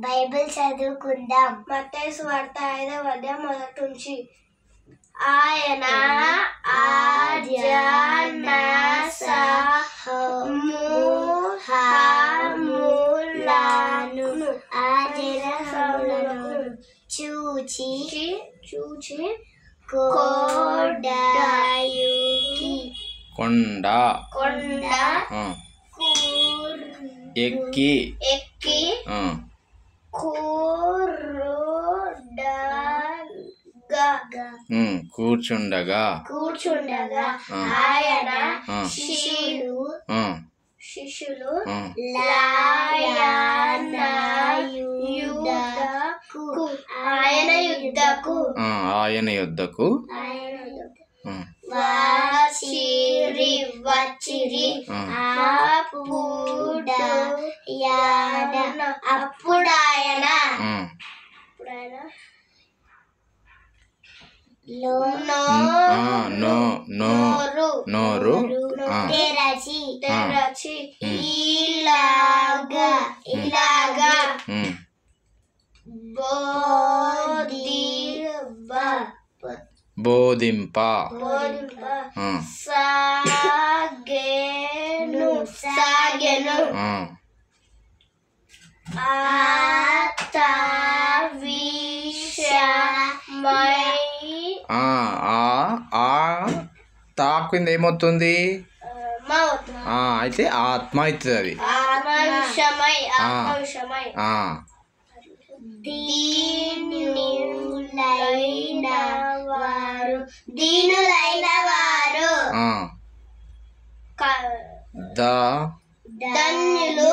Bible చదువుకుందాం. మత్తయి సువార్త 5వ అధ్యాయం మొదటి నుంచి. ఆయన చూచి కొండ ఎక్కి కూర్చుండగా ఆయన శిష్యులు ఆయన యుద్ధకు వచ్చిరి. అప్పుడు ఆయన నోరు తెరచి ఇలాగా బోధింప సాగెను. తాకింది ఏమవుతుంది? అయితే ఆత్మ అవుతుంది. అది దీనులైన వారు ధన్యులు